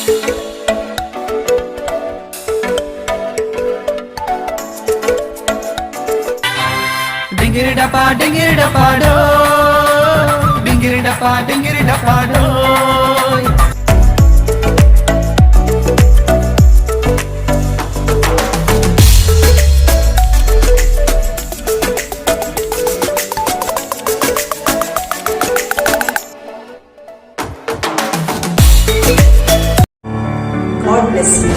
Dingiri dapa do, dingiri dapa do. God bless you.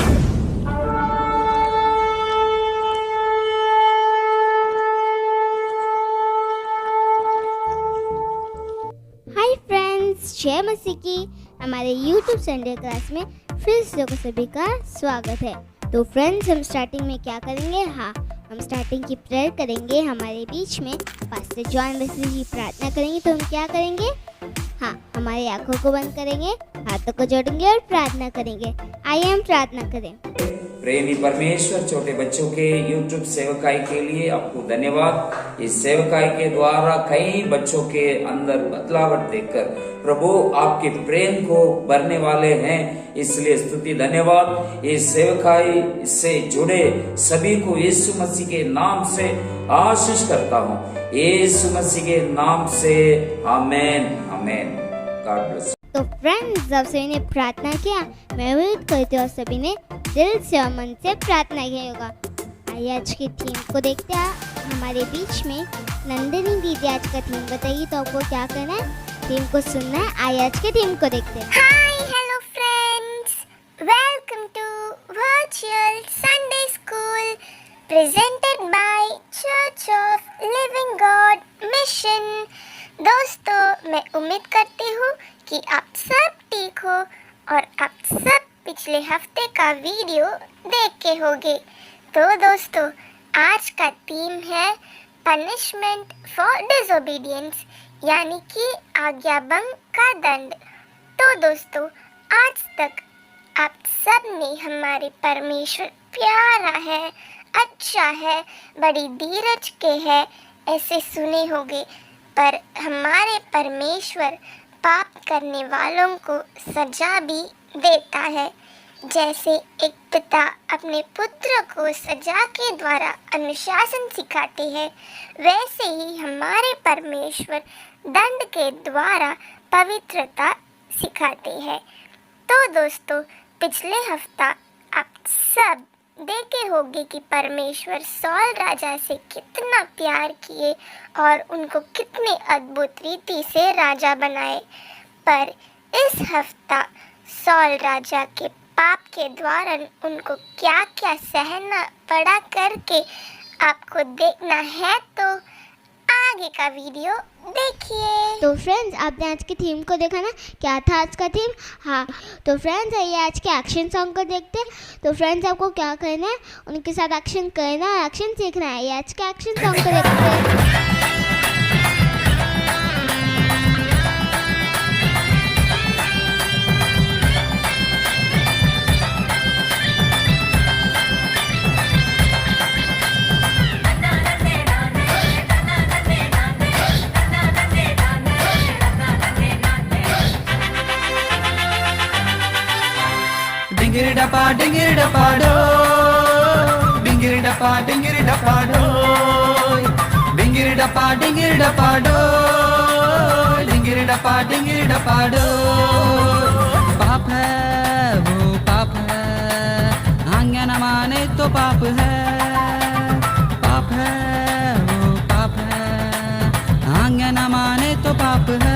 Hi friends, जय मसीह की हमारे YouTube Sunday class में फिर से सभी का स्वागत है। तो फ्रेंड्स, हम स्टार्टिंग में क्या करेंगे? हम स्टार्टिंग की प्रेयर करेंगे। हमारे बीच में पास्टर जॉन वेस्ली जी प्रार्थना करेंगे। तो हम क्या करेंगे? हमारी आंखों को बंद करेंगे, हाथों को जोड़ेंगे और प्रार्थना करेंगे। आइए हम प्रार्थना करें। प्रेमी परमेश्वर, छोटे बच्चों के YouTube सेवकाई के लिए आपको धन्यवाद। इस सेवकाई के द्वारा कई बच्चों के अंदर बदलावट देखकर प्रभु आपके प्रेम को भरने वाले हैं, इसलिए स्तुति धन्यवाद। इस सेवकाई से जुड़े सभी को यीशु मसीह के नाम से आशीष करता हूँ, यीशु मसीह के नाम से आमेन आमेन। God bless. तो फ्रेंड्स, जब सभी ने प्रार्थना किया, मैं उम्मीद करती हूँ सभी ने दिल से और मन से प्रार्थना किया होगा। आइए आज की थीम को देखते हैं। हमारे बीच में नंदिनी दीदी आज का थीम बताइए। तो आपको क्या करना है? थीम को सुनना है। आइए आज के थीम को देखते हैं। Hi hello friends, welcome to virtual Sunday school presented by church of living God mission. दोस्तों, मैं उम्मीद करती हूँ कि आप सब ठीक हो और आप सब पिछले हफ्ते का वीडियो देख के होंगे। तो दोस्तों, आज का थीम है पनिशमेंट फॉर डिसोबीडियंस, यानी कि आज्ञाभंग का दंड। तो दोस्तों, आज तक आप सब ने हमारे परमेश्वर प्यारा है, अच्छा है, बड़ी धीरज के है ऐसे सुने होंगे, पर हमारे परमेश्वर पाप करने वालों को सजा भी देता है। जैसे एक पिता अपने पुत्र को सजा के द्वारा अनुशासन सिखाते हैं, वैसे ही हमारे परमेश्वर दंड के द्वारा पवित्रता सिखाते हैं। तो दोस्तों, पिछले हफ्ता आप सब देखे होंगे कि परमेश्वर सौल राजा से कितना प्यार किए और उनको कितने अद्भुत रीति से राजा बनाए। पर इस हफ्ता सौल राजा के पाप के द्वारा उनको क्या क्या सहना पड़ा करके आपको देखना है, तो आगे का वीडियो देखिए। तो फ्रेंड्स, आपने आज की थीम को देखा ना? क्या था आज का थीम? तो फ्रेंड्स, आइए आज के एक्शन सॉन्ग को देखते हैं। तो फ्रेंड्स, आपको क्या करना है? उनके साथ एक्शन करना है, एक्शन सीखना है। आइए आज के एक्शन सॉन्ग को देखते हैं। Dingiri dapa do, dingiri dapa do, dingiri dapa do, dingiri dapa do। पाप है वो पाप है, आज्ञा न माने तो पाप है। पाप है वो पाप है, आज्ञा न माने तो पाप है।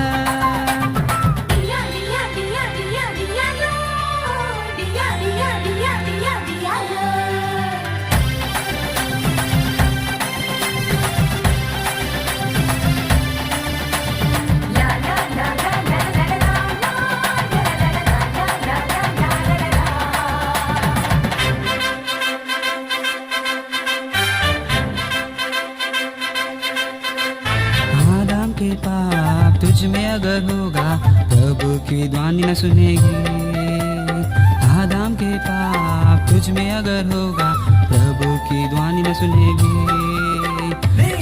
पाप तुझ में अगर होगा, प्रभु की ध्वनि न सुनेगी। आदम के पाप तुझ में अगर होगा, प्रभु की ध्वनि न सुनेगी।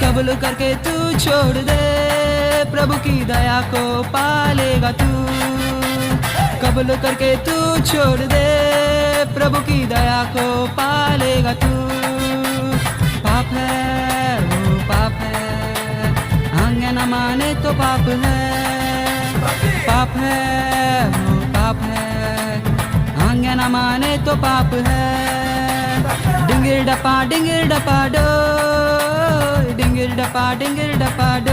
कबूल करके तू छोड़ दे, प्रभु की दया को पालेगा तू। कबूल करके तू छोड़ दे, प्रभु की दया को पालेगा तू। पाप है वो पाप है, आज्ञा न माने तो पाप है। पाप है वो पाप है, आज्ञा न माने तो पाप है। डिंगिर डपा डो, डिंगिर डपा डो, डिंगिर डपा डो,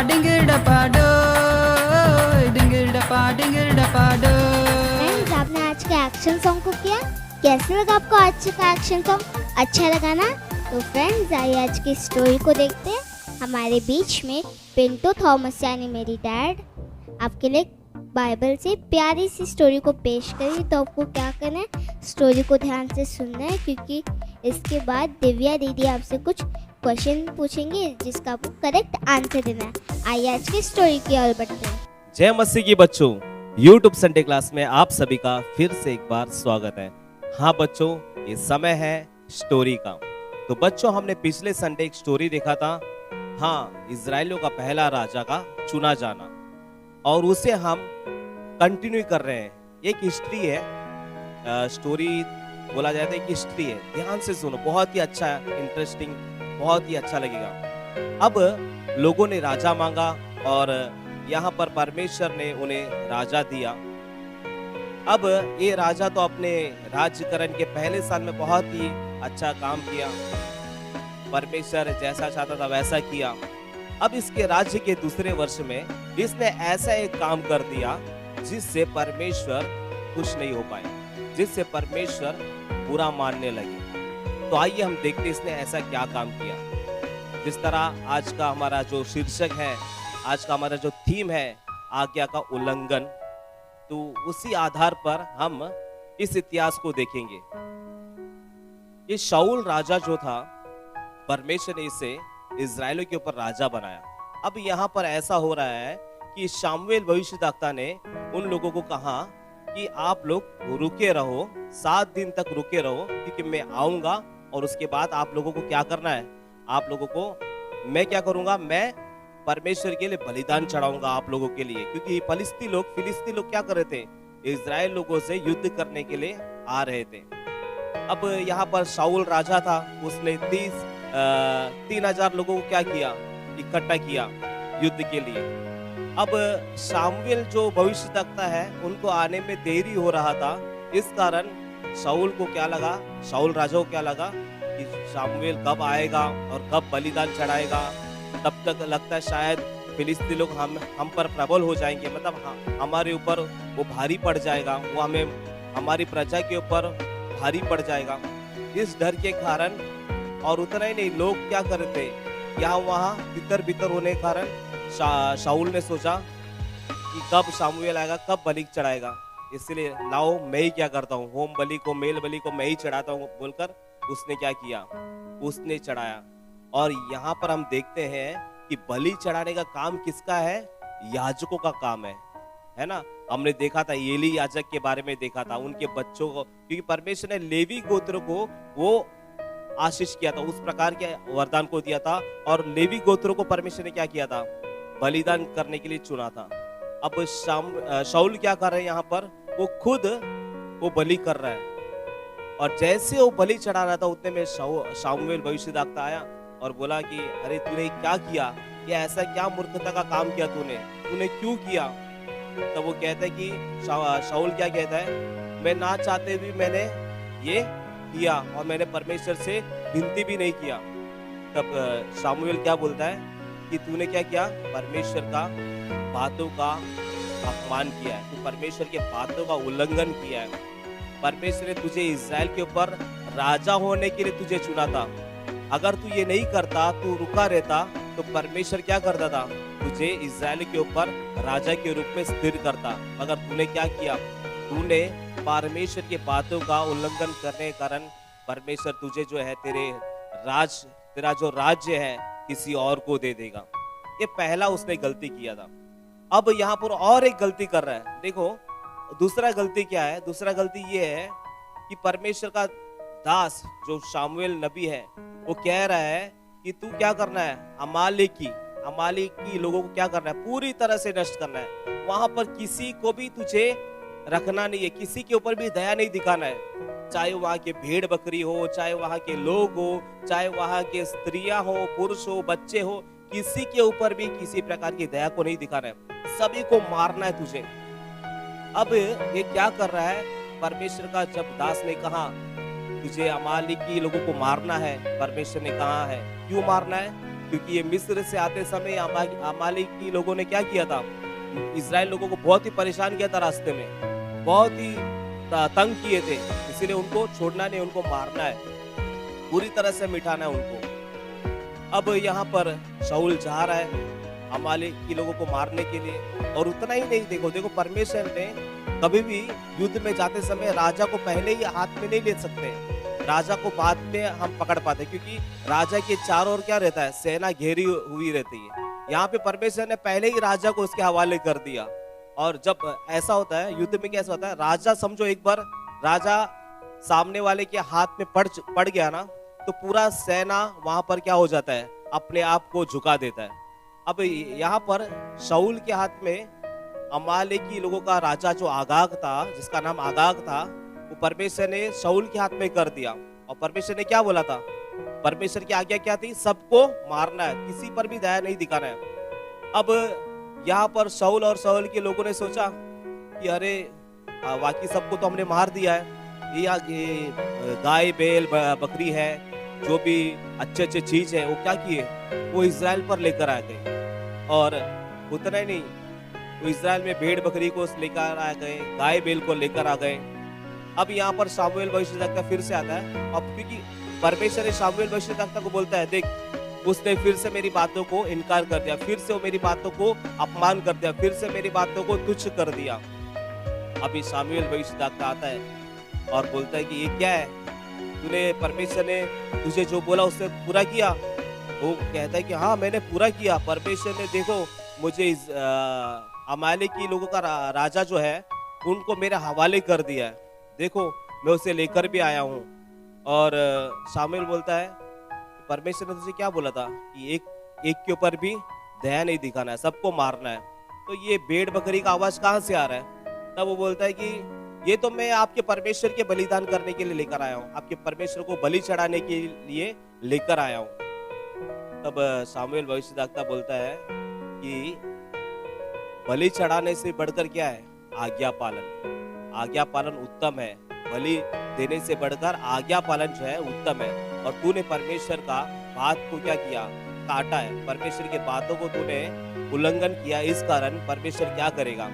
डिंगिर डपा डो। फ्रेंड्स, आपने आज के एक्शन सॉन्ग को किया, कैसे लगा आपको आज का एक्शन सॉन्ग? अच्छा लगा ना? तो फ्रेंड्स, आइए आज की स्टोरी को देखते हैं। हमारे बीच में पिंटू थॉमस यानी मेरी डैड आपके लिए बाइबल से प्यारी सी स्टोरी को पेश करी। तो आपको क्या करना है, स्टोरी को ध्यान से सुनना है, क्योंकि इसके बाद दिव्या दीदी आपसे कुछ क्वेश्चन पूछेंगे जिसका आपको करेक्ट आंसर देना है। आइए आज की स्टोरी की ओर बढ़ते हैं। जय मसीह की बच्चों, YouTube संडे क्लास में आप सभी का फिर से एक बार स्वागत है। हाँ बच्चों, ये समय है स्टोरी का। तो बच्चों, हमने पिछले संडे एक स्टोरी देखा था, हाँ, इजराइलियों का पहला राजा का चुना जाना, और उसे हम कंटिन्यू कर रहे हैं। एक हिस्ट्री है, स्टोरी बोला जाता है कि हिस्ट्री है। ध्यान से सुनो, बहुत ही अच्छा है, इंटरेस्टिंग, बहुत ही अच्छा लगेगा। अब लोगों ने राजा मांगा और यहाँ पर परमेश्वर ने उन्हें राजा दिया। अब ये राजा तो अपने राज्यकरण के पहले साल में बहुत ही अच्छा काम किया, परमेश्वर जैसा चाहता था वैसा किया। अब इसके राज्य के दूसरे वर्ष में इसने ऐसा एक काम कर दिया जिससे परमेश्वर खुश नहीं हो पाए, जिससे परमेश्वर बुरा मानने लगे। तो आइए हम देखते इसने ऐसा क्या काम किया। जिस तरह आज का हमारा जो शीर्षक है, आज का हमारा जो थीम है, आज्ञा का उल्लंघन, तो उसी आधार पर हम इस इतिहास को देखेंगे। ये शाऊल राजा जो था, परमेश्वर ने इसे इजराइलियों के ऊपर राजा बनाया। अब यहाँ पर ऐसा हो रहा है कि शामुएल भविष्यद्वक्ता ने उन लोगों को कहा कि आप लोग रुके रहो, 7 दिन तक रुके रहो, क्योंकि मैं आऊंगा और उसके बाद आप लोगों को क्या करना है, आप लोगों को मैं क्या करूंगा, मैं परमेश्वर के लिए बलिदान चढ़ाऊंगा आप लोगों के लिए। क्योंकि फिलिस्ती लोग क्या कर रहे थे, इजराइल लोगों से युद्ध करने के लिए आ रहे थे। अब यहाँ पर शाऊल राजा था, उसने 3,000 लोगों को क्या किया, इकट्ठा किया युद्ध के लिए। अब शामुएल जो भविष्यद्वक्ता है, उनको आने में देरी हो रहा था। इस कारण शाऊल को क्या लगा, शाऊल राजा को क्या लगा कि शामुएल कब आएगा और कब बलिदान चढ़ाएगा। तब तक लगता है शायद फिलिस्ती लोग हम पर प्रबल हो जाएंगे, मतलब हमारे ऊपर वो भारी पड़ जाएगा, वो हमारी प्रजा के ऊपर भारी पड़ जाएगा। इस डर के कारण, और उतना ही नहीं, लोग क्या कर रहे थे, यहाँ वहाँ भीतर होने के कारण शाऊल ने सोचा कि कब शामुएल आएगा, कब बलि चढ़ाएगा, इसलिए लाओ मैं ही क्या करता हूँ, होम बलि को, मेल बलि को मैं ही चढ़ाता हूँ बोलकर उसने क्या किया, उसने चढ़ाया। और यहाँ पर हम देखते हैं कि बलि चढ़ाने का काम किसका है, याजकों का काम है ना। हमने देखा था एली याजक के बारे में देखा था, उनके बच्चों को, क्योंकि परमेश्वर ने लेवी गोत्र को वो आशीष किया था, उस प्रकार के वरदान को दिया था, और लेवी गोत्रों को परमेश्वर ने क्या किया था, बलिदान करने के लिए चुना था। अब शाऊल क्या कर रहे हैं यहाँ पर, वो खुद वो बलि कर रहा है, और जैसे वो बलि चढ़ा रहा था उतने में शामुएल भविष्यद्वक्ता आया और बोला कि अरे तूने क्या किया, ये ऐसा क्या मूर्खता का काम किया तूने क्यों किया। तब वो कहता है कि शाऊल क्या कहता है, मैं ना चाहते भी मैंने ये किया और मैंने परमेश्वर से विनती भी नहीं किया। तब शामुएल क्या बोलता है कि तूने क्या किया, परमेश्वर का बातों का अपमान किया है, तू परमेश्वर के बातों का उल्लंघन किया है। परमेश्वर ने तुझे इजराइल के ऊपर राजा होने के लिए तुझे चुना था। अगर तू ये नहीं करता, तू रुका रहता, तो परमेश्वर क्या करता था, तुझे इजराइल के ऊपर राजा के रूप में स्थिर करता। मगर तूने क्या किया, तूने परमेश्वर की बातों का उल्लंघन करने के कारण परमेश्वर तुझे जो है तेरा जो राज्य है किसी और को दे देगा। ये पहला उसने गलती किया था। अब यहाँ पर और एक गलती कर रहा है। देखो दूसरा गलती क्या है, दूसरा गलती ये है कि परमेश्वर का दास जो शामुएल नबी है वो कह रहा है कि तू क्या करना है, अमालेकी लोगों को क्या करना है, पूरी तरह से नष्ट करना है। वहां पर किसी को भी तुझे रखना नहीं है, किसी के ऊपर भी दया नहीं दिखाना है। चाहे वहां के भेड़ बकरी हो, चाहे वहां के लोग हो, चाहे वहां के स्त्रियां हो, पुरुष हो, बच्चे हो, किसी के ऊपर भी किसी प्रकार की दया को नहीं दिखाना है, सभी को मारना है तुझे। अब ये क्या कर रहा है? परमेश्वर का जब दास ने कहा तुझे अमालेकी लोगों को मारना है, परमेश्वर ने कहा है क्यों मारना है? क्योंकि ये मिस्र से आते समय अमालेकी लोगों ने क्या किया था? इजराइल लोगों को बहुत ही परेशान किया था, रास्ते में बहुत ही तंग किए थे, इसीलिए उनको छोड़ना नहीं, उनको मारना है, पूरी तरह से मिटाना है उनको। अब यहाँ पर शाऊल जा रहा है अमालेकी लोगों को मारने के लिए, और उतना ही नहीं, देखो परमेश्वर ने कभी भी युद्ध में जाते समय राजा को पहले ही हाथ में नहीं ले सकते, राजा को बाद में हम पकड़ पाते, क्योंकि राजा के चारों ओर क्या रहता है? सेना घेरी हुई रहती है। यहाँ पे परमेश्वर ने पहले ही राजा को उसके हवाले कर दिया। और जब ऐसा होता है युद्ध में, कैसा होता है? राजा समझो एक बार राजा सामने वाले के हाथ में पड़ गया ना, तो पूरा सेना वहां पर क्या हो जाता है? अपने आप को झुका देता है। अब यहाँ पर शाऊल के हाथ में अमालेकी लोगों का राजा जो आगाग था, जिसका नाम आगाग था, वो परमेश्वर ने शाऊल के हाथ में कर दिया। और परमेश्वर ने क्या बोला था? परमेश्वर की आज्ञा क्या थी? सबको मारना है, किसी पर भी दया नहीं दिखाना है। अब यहाँ पर शाऊल और शाऊल के लोगों ने सोचा कि अरे बाकी सबको तो हमने मार दिया है, ये गाय बैल बकरी है, जो भी अच्छे चीज है, वो क्या किए? वो इजराइल पर लेकर आ गए। और उतना ही नहीं, वो इजराइल में भेड़ बकरी को लेकर आ गए, गाय बैल को लेकर आ गए। अब यहाँ पर शामुएल भविष्यद्वक्ता फिर से आता है। अब क्योंकि परमेश्वर शामुएल भविष्यद्वक्ता को बोलता है, देख उसने फिर से मेरी बातों को इनकार कर दिया, फिर से वो मेरी बातों को अपमान कर दिया, फिर से मेरी बातों को तुच्छ कर दिया। अभी शामुएल भविष्यद्वक्ता आता है और बोलता है कि ये क्या है? तूने, परमेश्वर ने तुझे जो बोला उससे पूरा किया? वो कहता है कि हाँ मैंने पूरा किया। परमेश्वर ने देखो मुझे अमालेकी लोगों का राजा जो है उनको मेरे हवाले कर दिया है, देखो मैं उसे लेकर भी आया हूँ। और शामुएल बोलता है परमेश्वर ने तुझे क्या बोला था कि एक के ऊपर भी दया नहीं दिखाना है, सबको मारना है। तो ये भेड़ बकरी का आवाज कहाँ से आ रहा है? तब वो बोलता है कि ये तो मैं आपके परमेश्वर के बलिदान करने के लिए लेकर आया हूँ, आपके परमेश्वर को बलि चढ़ाने के लिए लेकर आया हूँ। तब शामुएल भविष्यद्वक्ता बोलता है कि बलि चढ़ाने से बढ़कर क्या है? आज्ञा पालन। आज्ञा पालन उत्तम है, बलि देने से बढ़कर आज्ञा पालन जो है उत्तम है। और तूने परमेश्वर का बात को क्या किया? काटा है, परमेश्वर की बातों को तूने उल्लंघन किया, इस कारण परमेश्वर क्या करेगा?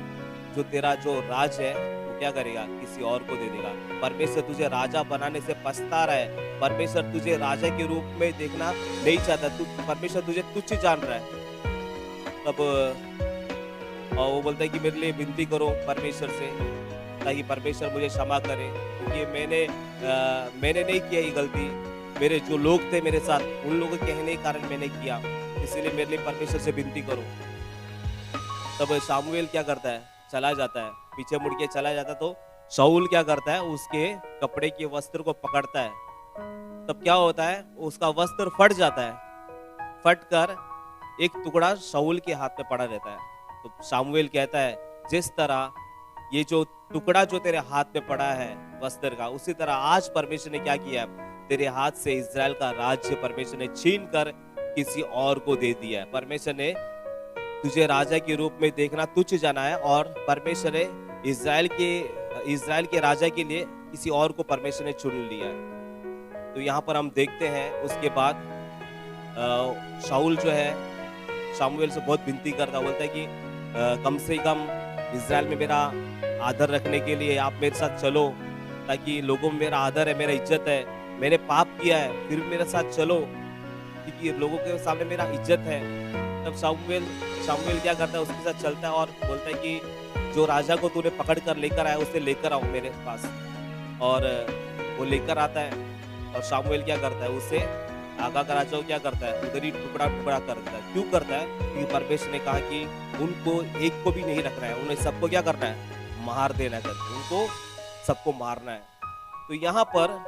जो तेरा जो राज है वो क्या करेगा? किसी और को दे देगा। परमेश्वर तुझे राजा बनाने से पछता रहा है, परमेश्वर तुझे राजा के रूप में देखना नहीं चाहता, परमेश्वर तुझे तुच्छ जान रहा है। तब और वो बोलता है कि मेरे लिए विनती करो परमेश्वर से, ताकि परमेश्वर मुझे क्षमा करे, क्योंकि मैंने नहीं किया ये गलती, मेरे जो लोग थे मेरे साथ, उन लोगों के कहने के कारण मैंने किया, इसीलिए मेरे लिए परमेश्वर से विनती करो। तब शामुएल क्या करता है? चला जाता है, पीछे मुड़ के चला जाता। तो शाऊल क्या करता है? उसके कपड़े के वस्त्र को पकड़ता है। तब क्या होता है? उसका वस्त्र फट जाता है, फट कर एक टुकड़ा शाऊल के हाथ में पड़ा रहता है। तो शामुएल कहता है जिस तरह ये जो टुकड़ा जो तेरे हाथ में पड़ा है वस्त्र का, उसी तरह आज परमेश्वर ने क्या किया? तेरे हाथ से इजराइल का राज्य परमेश्वर ने छीन कर किसी और को दे दिया है। परमेश्वर ने तुझे राजा के रूप में देखना तुच्छ जाना है, और परमेश्वर ने इजराइल के राजा के लिए किसी और को परमेश्वर ने चुन लिया है। तो यहाँ पर हम देखते हैं उसके बाद शाऊल जो है शामुएल से बहुत विनती करता, बोलता है कि कम से कम इजराइल में मेरा आदर रखने के लिए आप मेरे साथ चलो, ताकि लोगों में मेरा आदर है, मेरा इज्जत है, मैंने पाप किया है फिर भी मेरे साथ चलो, क्योंकि लोगों के सामने मेरा इज्जत है। तब शामुएल क्या करता है? उसके साथ चलता है और बोलता है कि जो राजा को तूने पकड़ कर लेकर आया उसे लेकर आओ मेरे पास। और वो लेकर आता है, और शामुएल क्या करता है? उसे आगा का राजा क्या करता है? उधर ही टुकड़ा टुकड़ा करता है। क्यों करता है? क्योंकि परमेश्वर ने कहा कि उनको एक को भी नहीं रखना है, उन्हें सबको क्या करना है? मार देना है, उनको सबको मारना है। तो यहाँ पर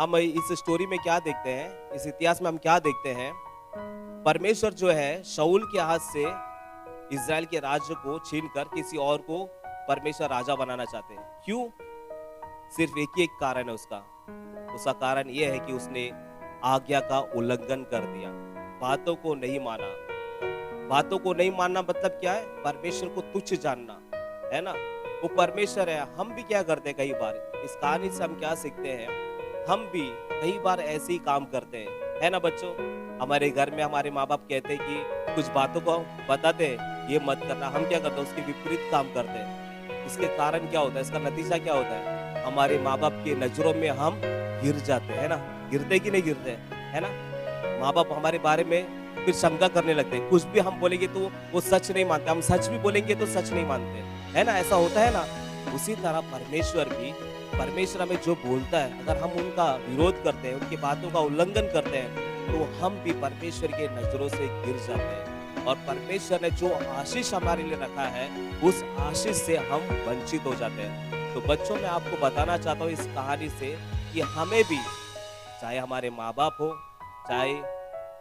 हम इस स्टोरी में क्या देखते हैं, इस इतिहास में हम क्या देखते हैं? परमेश्वर जो है शाऊल के हाथ से इज़राइल के राज्य को छीनकर किसी और को परमेश्वर राजा बनाना चाहते हैं। क्यों? सिर्फ एक ही एक कारण है उसका कारण यह है कि उसने आज्ञा का उल्लंघन कर दिया, बातों को नहीं माना। बातों को नहीं मानना मतलब क्या है? परमेश्वर को तुच्छ जानना, है ना। वो परमेश्वर है। हम भी क्या करते हैं कई बार, इस कहानी से हम क्या सीखते हैं? हम भी कई बार ऐसे ही काम करते हैं, है ना बच्चों। हमारे घर में हमारे माँ बाप कहते हैं कि कुछ बातों को बताते हैं, ये मत करना। हम क्या करते हैं? उसके विपरीत काम करते हैं। इसके कारण क्या होता है? इसका नतीजा क्या होता है? हमारे माँ बाप की नजरों में हम गिर जाते हैं, है ना। गिरते कि नहीं गिरते, है ना। माँ बाप हमारे बारे में फिर शंका करने लगते हैं। कुछ भी हम बोलेंगे तो वो सच नहीं मानते, हम सच भी बोलेंगे तो सच नहीं मानते, है ना। ऐसा होता है ना। उसी तरह परमेश्वर हमें जो बोलता है, अगर हम उनका विरोध करते हैं, उनकी बातों का उल्लंघन करते हैं, तो हम भी परमेश्वर के नजरों से गिर जाते हैं। और परमेश्वर ने जो आशीष हमारे लिए रखा है, उस आशीष से हम वंचित हो जाते हैं। तो बच्चों, मैं आपको बताना चाहता हूँ इस कहानी से कि हमें भी, चाहे हमारे माँ बाप हो, चाहे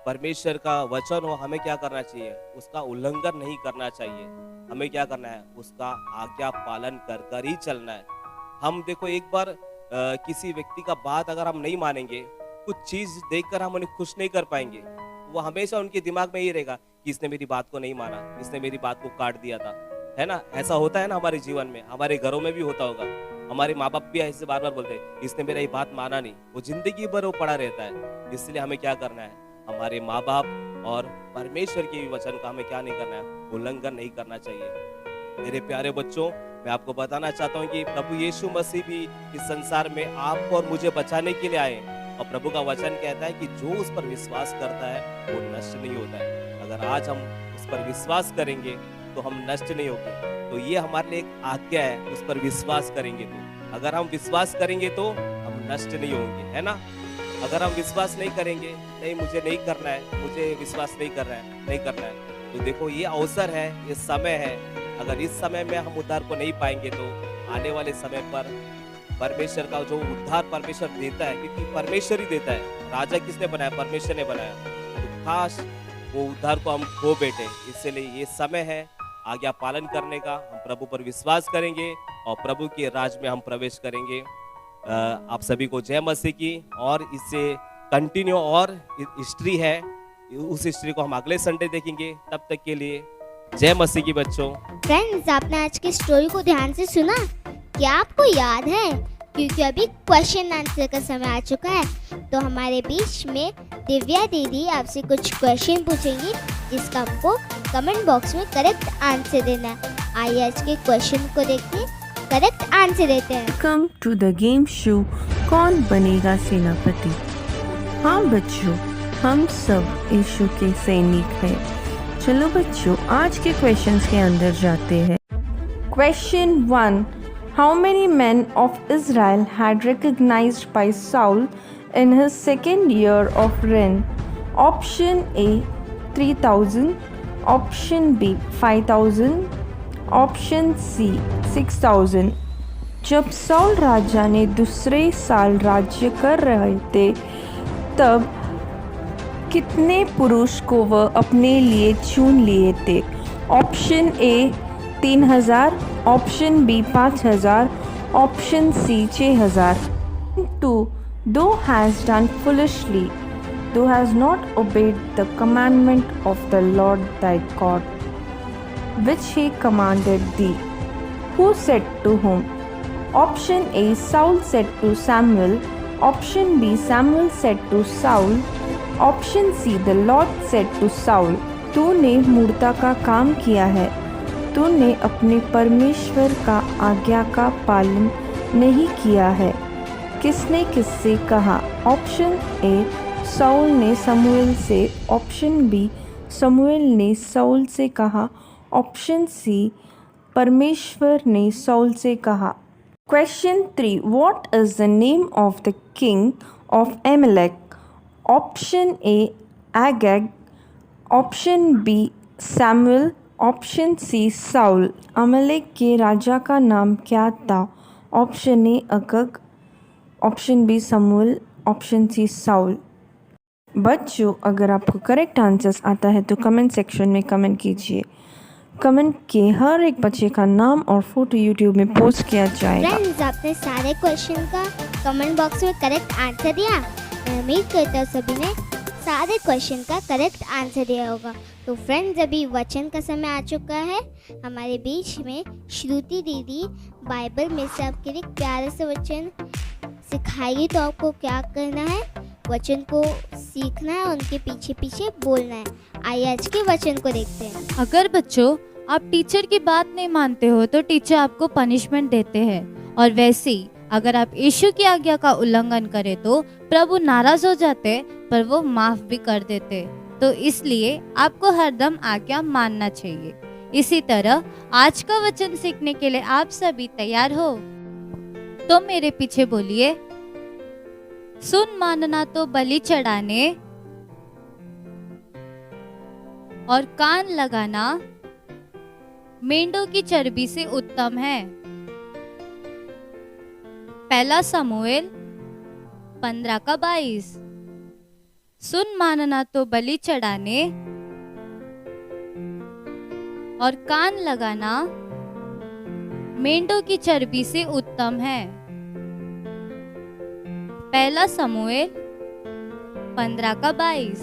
परमेश्वर का वचन हो, हमें क्या करना चाहिए? उसका उल्लंघन नहीं करना चाहिए। हमें क्या करना है? उसका आज्ञा पालन कर कर ही चलना है। हम देखो, एक बार किसी व्यक्ति का बात अगर हम नहीं मानेंगे, कुछ चीज देखकर हम उन्हें खुश नहीं कर पाएंगे। वो हमेशा उनके दिमाग में ये रहेगा कि इसने मेरी बात को नहीं माना, इसने मेरी बात को काट दिया था, है ना। ऐसा होता है ना हमारे जीवन में, हमारे घरों में भी होता होगा। हमारे माँ बाप भी ऐसे बार बार बोलते हैं, इसने मेरा ये बात माना नहीं। वो जिंदगी भर वो पड़ा रहता है। इसलिए हमें क्या करना है? हमारे माँ बाप और परमेश्वर के भी वचन का हमें क्या नहीं करना है? उल्लंघन नहीं करना चाहिए। मेरे प्यारे बच्चों, मैं आपको बताना चाहता हूँ कि प्रभु यीशु मसीह भी इस संसार में आपको और मुझे बचाने के लिए आए। और प्रभु का वचन कहता है कि जो उस पर विश्वास करता है वो नष्ट नहीं होता है। अगर आज हम उस पर विश्वास करेंगे तो हम नष्ट नहीं होंगे। तो ये हमारे लिए एक आज्ञा है, उस पर विश्वास करेंगे तो। अगर हम विश्वास करेंगे तो हम नष्ट नहीं होंगे, है ना। अगर हम विश्वास नहीं करेंगे, नहीं मुझे नहीं करना है, मुझे विश्वास नहीं करना है, तो देखो ये अवसर है, ये समय है। अगर इस समय में हम उद्धार को नहीं पाएंगे तो आने वाले समय पर परमेश्वर का जो उद्धार परमेश्वर देता है, क्योंकि परमेश्वर ही देता है। राजा किसने बनाया? परमेश्वर ने बनाया। तो खास वो उद्धार को हम खो बैठे। इसलिए ये समय है आज्ञा पालन करने का। हम प्रभु पर विश्वास करेंगे और प्रभु के राज में हम प्रवेश करेंगे। आप सभी को जय मसीह की। और इससे कंटिन्यू और हिस्ट्री है, उस हिस्ट्री को हम अगले संडे देखेंगे। तब तक के लिए जय मसीह की बच्चों। फ्रेंड्स, आपने आज की स्टोरी को ध्यान से सुना? क्या आपको याद है? क्योंकि अभी क्वेश्चन आंसर का समय आ चुका है, तो हमारे बीच में दिव्या दीदी आपसे कुछ क्वेश्चन पूछेंगी, जिसका आपको कमेंट बॉक्स में करेक्ट आंसर देना है। आइए आज के क्वेश्चन को देखिए, करेक्ट आंसर देते हैं। Welcome to the game show कौन बनेगा सेनापति। हाँ बच्चों, हम सब यीशु के सैनिक हैं। चलो बच्चों, आज के क्वेश्चंस के अंदर जाते हैं। Question 1, How many men of Israel had recognized by Saul in his second year of reign? Option A 3,000, Option B 5,000, Option C 6,000। जब साउल राजा ने दूसरे साल राज्य कर रहे थे, तब कितने पुरुष को वह अपने लिए चुन लिए थे? Option A 3,000, option B 5,000, option C 6,000। 2, Thou hast done foolishly, thou hast not obeyed the commandment of the Lord thy God, which he commanded thee. Who said to whom? Option A, Saul said to Samuel, option B, Samuel said to Saul, option C, the Lord said to Saul। तूने मूर्ता का काम किया है, तूने अपने परमेश्वर का आज्ञा का पालन नहीं किया है। किसने किससे कहा? ऑप्शन ए, साउल ने समूएल से, ऑप्शन बी, समूएल ने साउल से कहा, ऑप्शन सी, परमेश्वर ने साउल से कहा। Question 3, what is the name of the king of Amalek? Option A, Agag, option B, Samuel, option C, Saul. Amalek के राजा का नाम क्या था? Option A, Agag, option B, Samuel, option C, Saul. बच्चों, अगर आपको करेक्ट आंसर्स आता है तो कमेंट सेक्शन में कमेंट कीजिए। कमेंट किए हर एक बच्चे का नाम और फोटो यूट्यूब में पोस्ट किया जाएगा। फ्रेंड्स, आपने सारे क्वेश्चन का कमेंट बॉक्स में करेक्ट आंसर दिया। मैं उम्मीद करता हूँ सभी ने सारे क्वेश्चन का करेक्ट आंसर दिया होगा। तो फ्रेंड्स, अभी वचन का समय आ चुका है। हमारे बीच में श्रुति दीदी बाइबल में से आपके लिए प्यारे से वचन सिखाएगी। तो आपको क्या करना है, वचन को सीखना है, उनके पीछे पीछे बोलना है। आइए आज के वचन को देखते हैं। अगर बच्चों आप टीचर की बात नहीं मानते हो तो टीचर आपको पनिशमेंट देते हैं, और वैसे ही अगर आप यीशु की आज्ञा का उल्लंघन करें तो प्रभु नाराज हो जाते, पर वो माफ भी कर देते। तो इसलिए आपको हरदम आज्ञा मानना चाहिए। इसी तरह आज का वचन सीखने के लिए आप सभी तैयार हो? तो मेरे पीछे बोलिए, सुन मानना तो बलि चढ़ाने और कान लगाना मेंढों की चर्बी से उत्तम है। पहला समूएल 15:22। सुन मानना तो बलि चढ़ाने और कान लगाना मेंढों की चर्बी से उत्तम है। पहला समूएल 15:22।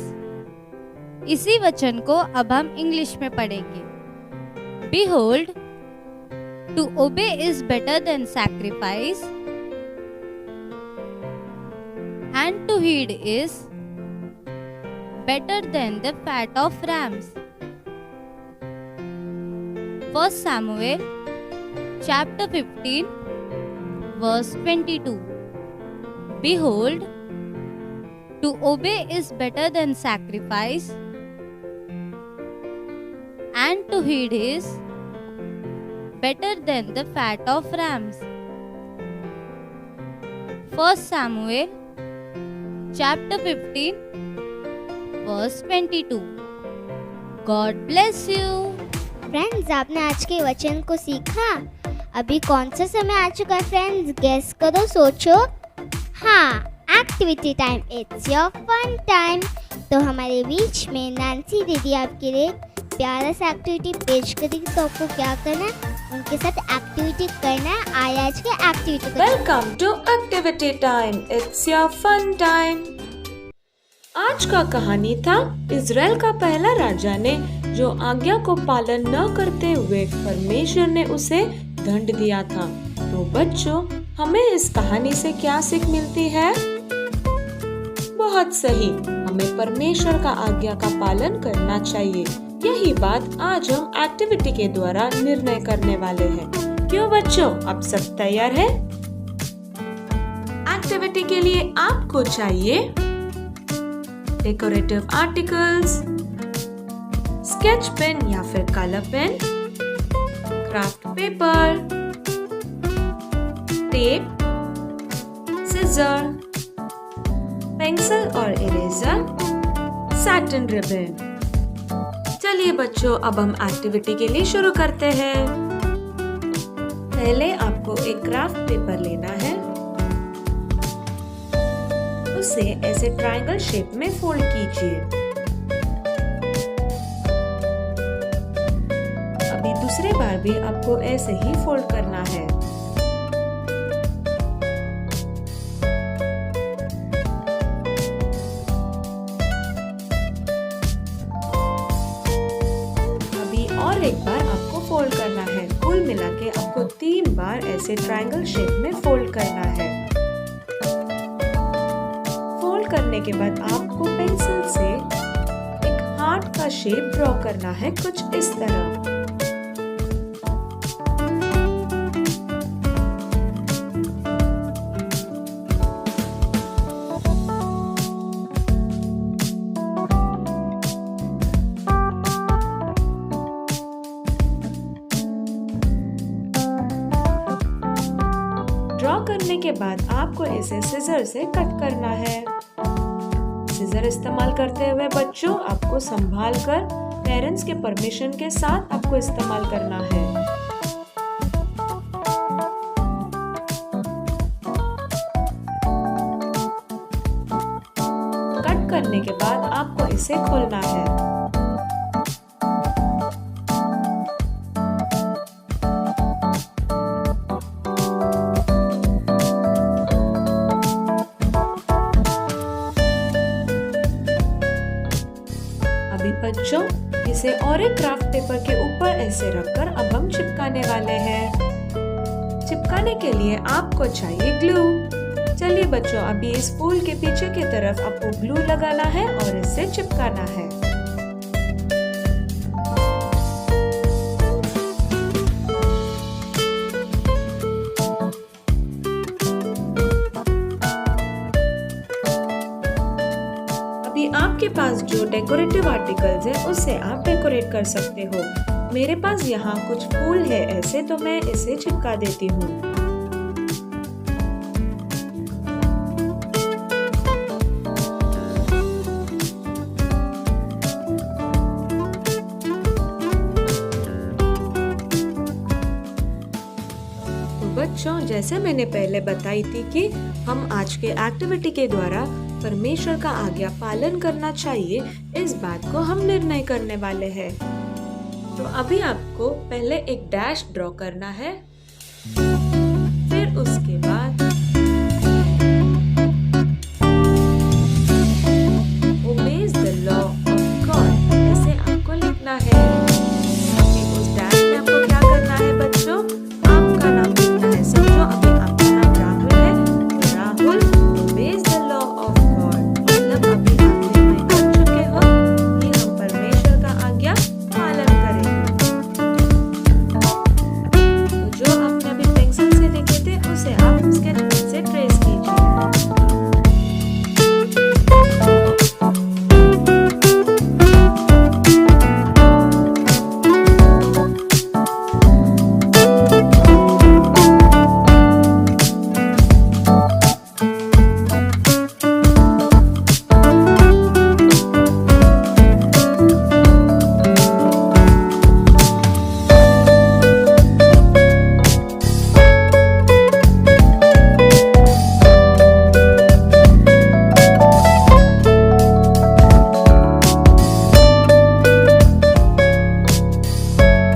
इसी वचन को अब हम इंग्लिश में पढ़ेंगे। Behold, to obey is better than sacrifice, and to heed is better than the fat of rams. 1 Samuel chapter 15 verse 22. Behold, to obey is better than sacrifice, and to heed is better than the fat of rams. 1 Samuel chapter 15 verse 22. God bless you. Friends, आपने आज के वचन को सीखा। अभी कौन सा समय आ चुका है फ्रेंड्स? गेस करो, सोचो। हाँ, activity time. It's your fun time. तो हमारे बीच में नैन्सी दीदी आपके लिए प्यारा सा एक्टिविटी पेश करेगी। तो आपको क्या करना है, उनके साथ एक्टिविटी करना है। आइए आज के एक्टिविटी करते हैं। Welcome to activity time. It's your fun time. आज का कहानी था इज़राइल का पहला राजा ने जो आज्ञा को पालन न करते हुए परमेश्वर ने उसे दंड दिया था। तो बच्चों, हमें इस कहानी से क्या सीख मिलती है? बहुत सही, हमें परमेश्वर का आज्ञा का पालन करना चाहिए। यही बात आज हम एक्टिविटी के द्वारा निर्णय करने वाले हैं। क्यों बच्चों, आप सब तैयार हैं? एक्टिविटी के लिए आपको चाहिए डेकोरेटिव आर्टिकल्स, स्केच पेन या फिर colour pen, craft paper, tape, scissor, pencil और इरेजर, सैटिन रिबन। चलिए बच्चों, अब हम एक्टिविटी के लिए शुरू करते हैं। पहले आपको एक क्राफ्ट पेपर लेना है, उसे ऐसे ट्रायंगल शेप में फोल्ड कीजिए। अभी दूसरे बार भी आपको ऐसे ही फोल्ड करना है। अभी और एक बार आपको फोल्ड करना है। कुल मिला के आपको 3 बार ऐसे ट्रायंगल शेप में फोल्ड करना है। करने के बाद आपको पेंसिल से एक हार्ट का शेप ड्रॉ करना है, कुछ इस तरह। ड्रॉ करने के बाद आपको इसे सिजर से कट करना है। सिजर इस्तेमाल करते हुए बच्चों, आपको संभाल कर पेरेंट्स के परमिशन के साथ आपको इस्तेमाल करना है। कट करने के बाद आपको इसे खोलना है। बच्चों, इसे और एक क्राफ्ट पेपर के ऊपर ऐसे रखकर अब हम चिपकाने वाले हैं। चिपकाने के लिए आपको चाहिए ग्लू। चलिए बच्चों, अभी इस फूल के पीछे की तरफ आपको ग्लू लगाना है और इसे चिपकाना है। अभी आपके पास जो डेकोरेटिव आर्टिकल्स है उससे आप डेकोरेट कर सकते हो। मेरे पास यहाँ कुछ फूल है ऐसे, तो मैं इसे चिपका देती हूँ। बच्चों, जैसे मैंने पहले बताई थी कि हम आज के एक्टिविटी के द्वारा परमेश्वर का आज्ञा पालन करना चाहिए, इस बात को हम निर्णय करने वाले हैं। तो अभी आपको पहले एक डैश ड्रॉ करना है, फिर उसके बाद obeys the law of God ऐसे आपको लिखना है। उस डैश में आपको क्या करना है बच्चों, आपका नाम लिखना है। समझो अभी आपका नाम राहुल है, तो Rahul obeys the law of God, मतलब अभी आप निर्णय कर चुके हो कि हम परमेश्वर का आज्ञा पालन करेंगे। तो जो आपने अभी पेंसिल से लिखे थे उसे आप स्केच पेन से ट्रेस कीजिए।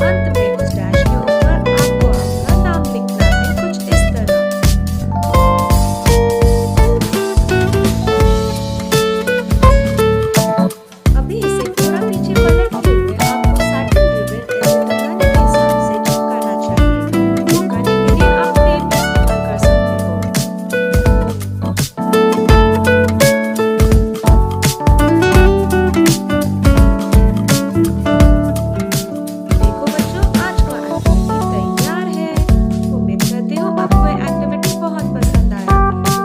अंत में उस डैश के ऊपर आपको आपका नाम लिखना है कुछ इस तरह। अभी इसे थोड़ा पीछे पलटते हुए आपको सैटिन रिबन ऐसे लगाने के हिसाब से चिपकाना चाहिए। चिपकाने के लिए आप टेप इस्तेमाल कर सकते हो। देखो बच्चों, आज का एक्टिविटी तैयार है। उम्मीद करती हूँ आपको ये एक्टिविटी बहुत पसंद आया।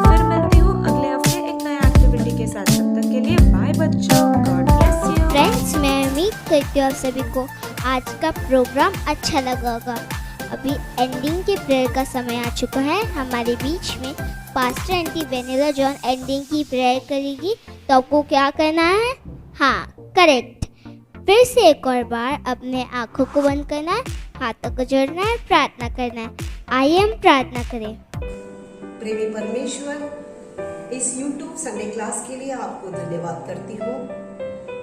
फिर मिलती हूँ अगले हफ्ते एक नया एक्टिविटी के साथ। तब तक के लिए बाय बच्चों, गॉड ब्लेस यू। फ्रेंड्स, मैं उम्मीद करती हूँ आप सभी को आज का प्रोग्राम अच्छा लगा होगा। अभी एंडिंग के प्रेयर का समय आ चुका है। हमारे बीच में pastor aunty vanilla John ending की प्रेयर करेगी। तो आपको क्या करना है? हाँ, करेक्ट। फिर से एक और बार अपने आंखों को बंद करना है, हाथों को जोड़ना है, प्रार्थना करना है। आइए हम प्रार्थना करें। प्रेमी परमेश्वर, इस YouTube संडे क्लास के लिए आपको धन्यवाद करती हूँ।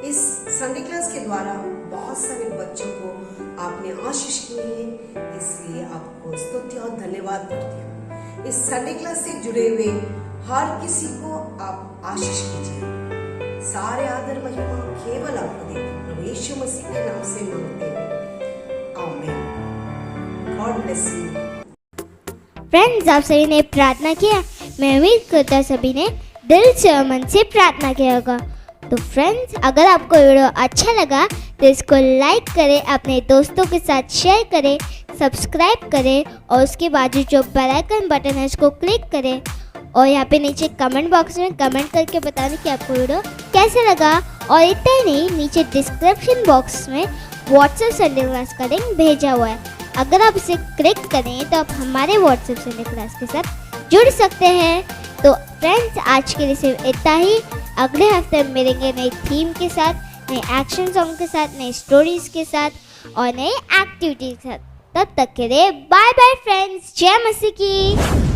इस संडे क्लास के द्वारा बहुत सारे बच्चों को आपने आशीष की है, इसलिए आपको स्तुति और धन्यवाद करती हूँ। इस संडे क्लास से जुड़े हुए हर किसी को आप आशीष कीजिए। सारे आदर महिमा केवल आपको देते प्रभु यीशु मसीह के नाम से मांगते हैं, आमीन। God bless you. फ्रेंड्स, आप सभी ने प्रार्थना किया। मैं उम्मीद करता हूँ सभी ने दिल से और मन से प्रार्थना किया होगा। तो फ्रेंड्स, अगर आपको वीडियो अच्छा लगा तो इसको लाइक करें, अपने दोस्तों के साथ शेयर करें, सब्सक्राइब करें और उसके बाजू जो बेल आइकन बटन है उसको क्लिक करें। और यहाँ पे नीचे कमेंट बॉक्स में कमेंट करके बताने कि आपको वीडियो कैसे लगा। और इतना ही नहीं, नीचे डिस्क्रिप्शन बॉक्स में व्हाट्सएप संडे क्लास का लिंक भेजा हुआ है। अगर आप इसे क्लिक करें तो आप हमारे व्हाट्सएप संडे क्लास के साथ जुड़ सकते हैं। तो फ्रेंड्स, आज के लिए सिर्फ इतना ही। अगले हफ्ते मिलेंगे नई थीम के साथ, नए एक्शन सॉन्ग के साथ, नई स्टोरीज के साथ और नई एक्टिविटी के साथ। तब तक के लिए बाय बाय फ्रेंड्स। जय मसीह की।